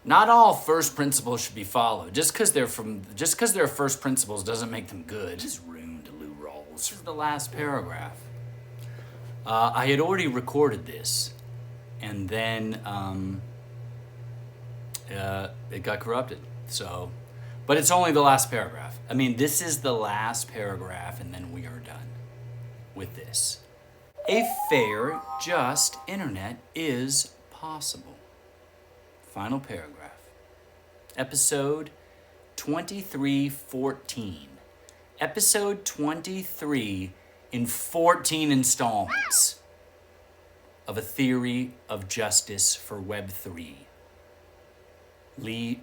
Not all first principles should be followed. Just because they're first principles doesn't make them good. This is ruined, Lou Rawls. This is the last paragraph. I had already recorded this, and then it got corrupted. So, but it's only the last paragraph. I mean, this is the last paragraph, and then we are done with this. A fair, just internet is possible. Final paragraph. Episode 2314. Episode 23 in 14 installments of A Theory of Justice for Web3. Lee,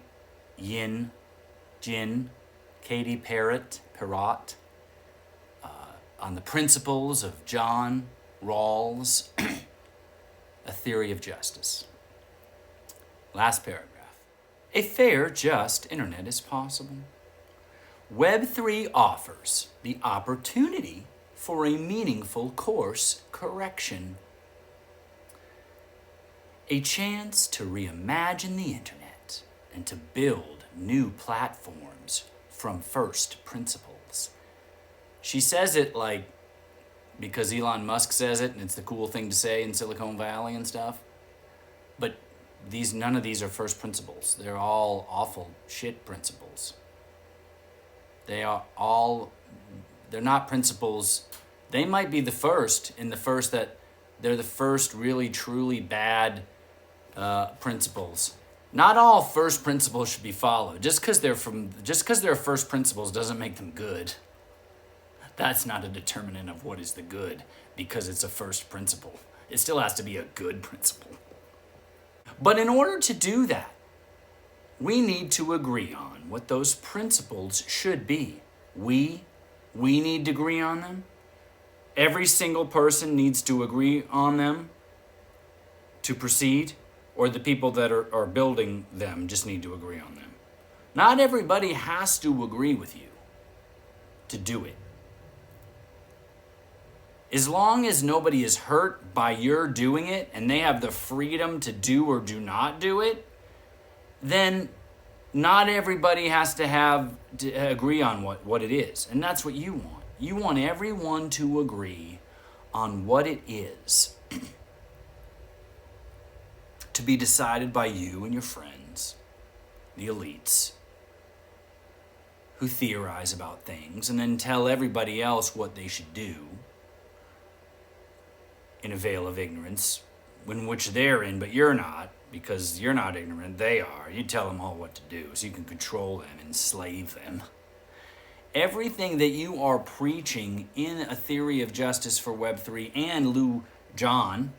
Yin, Jin, Katie Parrott, on the principles of John Rawls, A Theory of Justice. Last paragraph. A fair, just internet is possible. Web3 offers the opportunity for a meaningful course correction. A chance to reimagine the internet and to build new platforms from first principles. She says it like because Elon Musk says it and it's the cool thing to say in Silicon Valley and stuff. But none of these are first principles. They're all awful shit principles. They're not principles. They might be the first that they're the first really truly bad principles. Not all first principles should be followed. Just because they're first principles doesn't make them good. That's not a determinant of what is the good because it's a first principle. It still has to be a good principle. But in order to do that, we need to agree on what those principles should be. We need to agree on them. Every single person needs to agree on them to proceed, or the people that are building them just need to agree on them. Not everybody has to agree with you to do it. As long as nobody is hurt by your doing it and they have the freedom to do or do not do it, then not everybody has to agree on what it is. And that's what you want. You want everyone to agree on what it is to be decided by you and your friends, the elites, who theorize about things and then tell everybody else what they should do in a veil of ignorance, in which they're in, but you're not, because you're not ignorant, they are. You tell them all what to do so you can control them, enslave them. Everything that you are preaching in A Theory of Justice for Web3 and John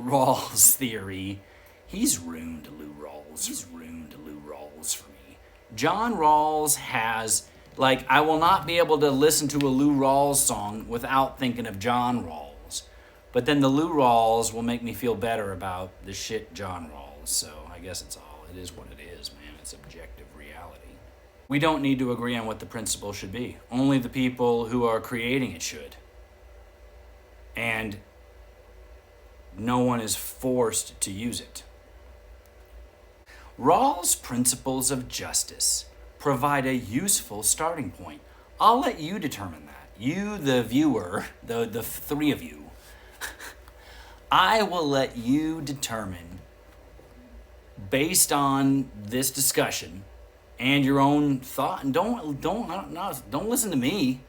Rawls' theory, he's ruined Lou Rawls. He's ruined Lou Rawls for me. John Rawls has, I will not be able to listen to a Lou Rawls song without thinking of John Rawls. But then the Lou Rawls will make me feel better about the shit John Rawls. So I guess it is what it is, man. It's objective reality. We don't need to agree on what the principle should be. Only the people who are creating it should. And no one is forced to use it. Rawls' principles of justice provide a useful starting point. I'll let you determine that. You, the viewer, the three of you. I will let you determine, based on this discussion and your own thought, and don't listen to me.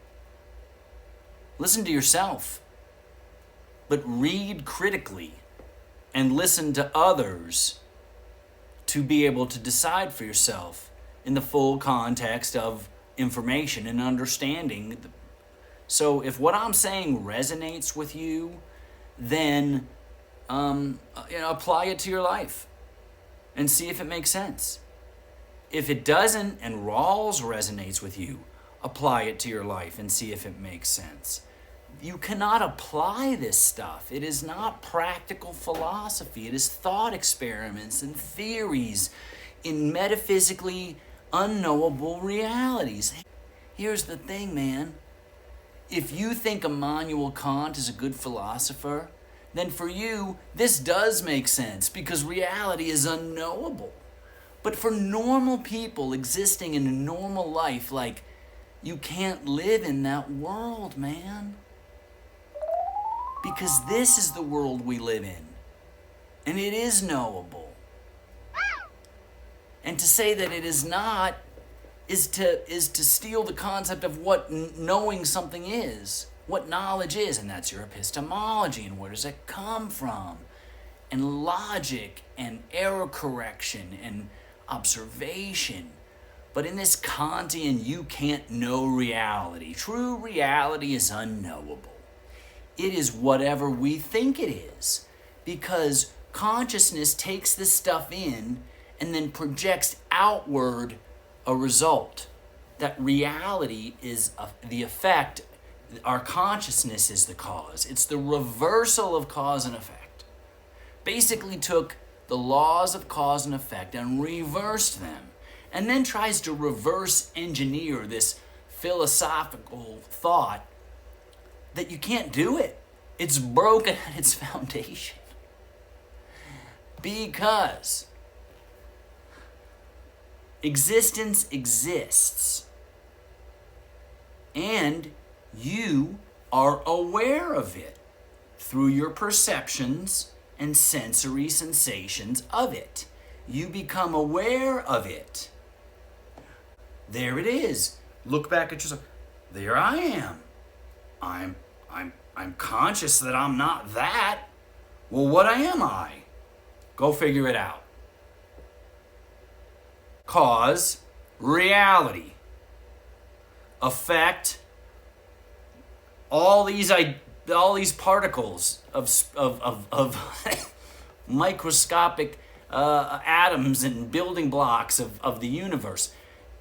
Listen to yourself. But read critically and listen to others to be able to decide for yourself in the full context of information and understanding. So if what I'm saying resonates with you, then apply it to your life and see if it makes sense. If it doesn't and Rawls resonates with you, apply it to your life and see if it makes sense. You cannot apply this stuff. It is not practical philosophy. It is thought experiments and theories in metaphysically unknowable realities. Here's the thing, man. If you think Immanuel Kant is a good philosopher, then for you, this does make sense because reality is unknowable. But for normal people existing in a normal life, like, you can't live in that world, man. Because this is the world we live in. And it is knowable. And to say that it is not is to steal the concept of what knowing something is, what knowledge is, and that's your epistemology, and where does it come from? And logic, and error correction, and observation. But in this Kantian, you can't know reality. True reality is unknowable. It is whatever we think it is. Because consciousness takes this stuff in and then projects outward a result. That reality is the effect. Our consciousness is the cause. It's the reversal of cause and effect. Basically took the laws of cause and effect and reversed them, and then tries to reverse engineer this philosophical thought that you can't do it. It's broken at its foundation. Because existence exists, and you are aware of it through your perceptions and sensory sensations of it. You become aware of it. There it is. Look back at yourself. There I am. I'm conscious that I'm not that. Well, what am I? Go figure it out. Cause, reality. Effect, all these particles of microscopic atoms and building blocks of the universe.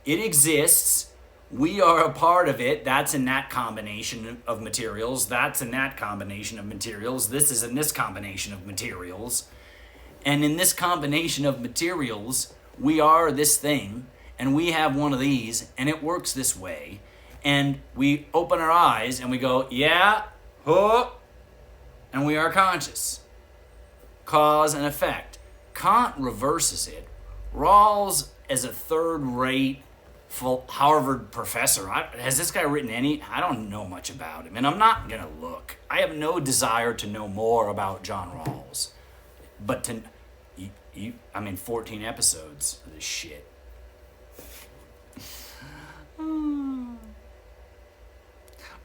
It exists. We are a part of it. That's in that combination of materials. That's in that combination of materials. This is in this combination of materials. And in this combination of materials, we are this thing, and we have one of these, and it works this way. And we open our eyes and we go, yeah, huh, and we are conscious. Cause and effect. Kant reverses it. Rawls, as a third-rate Harvard professor, has this guy written any? I don't know much about him, and I'm not going to look. I have no desire to know more about John Rawls. But 14 episodes of this shit.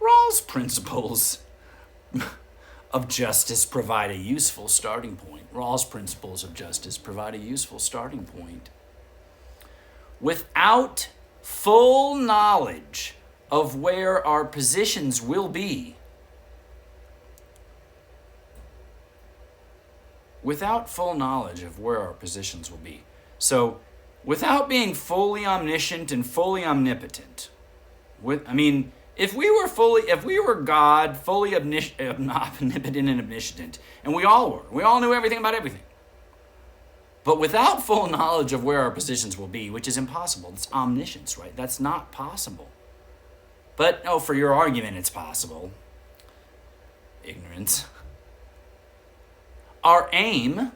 Rawls' principles of justice provide a useful starting point. Rawls' principles of justice provide a useful starting point. Without full knowledge of where our positions will be, So, without being fully omniscient and fully omnipotent, if we were God, fully omnipotent and omniscient, and we all knew everything about everything. But without full knowledge of where our positions will be, which is impossible, it's omniscience, right? That's not possible. But, for your argument, it's possible. Ignorance. Our aims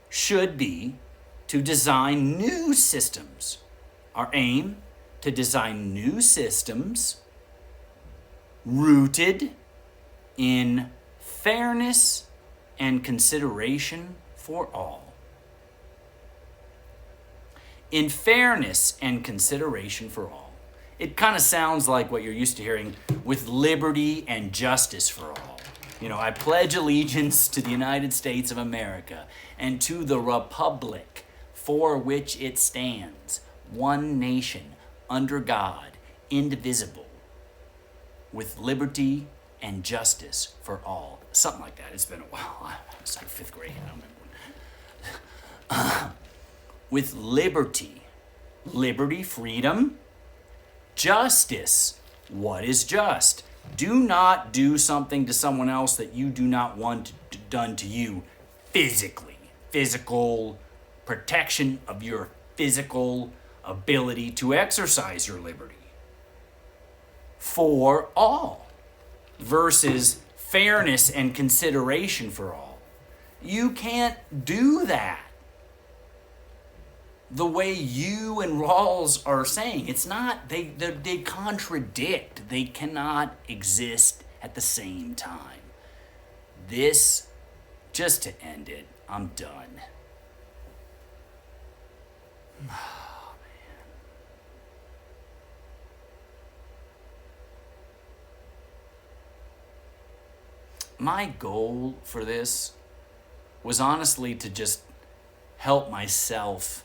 should be to design new systems. Our aim to design new systems rooted in fairness and consideration for all. In fairness and consideration for all. It kind of sounds like what you're used to hearing with liberty and justice for all. I pledge allegiance to the United States of America and to the republic for which it stands, one nation, under God, indivisible, with liberty and justice for all. Something like that. It's been a while. It's like 5th grade. I don't remember. With liberty, freedom, justice. What is just? Do not do something to someone else that you do not want done to you physically. Physical protection of your physical ability to exercise your liberty. For all. Versus fairness and consideration for all. You can't do that. the way you and Rawls are saying. It's not, they contradict. They cannot exist at the same time. This, just to end it, I'm done. Oh, man. My goal for this was honestly to just help myself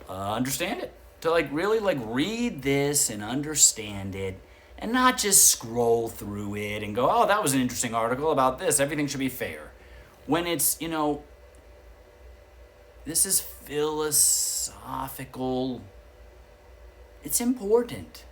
understand it. To really read this and understand it and not just scroll through it and go, oh, that was an interesting article about this. Everything should be fair. When it's, this is philosophical. It's important.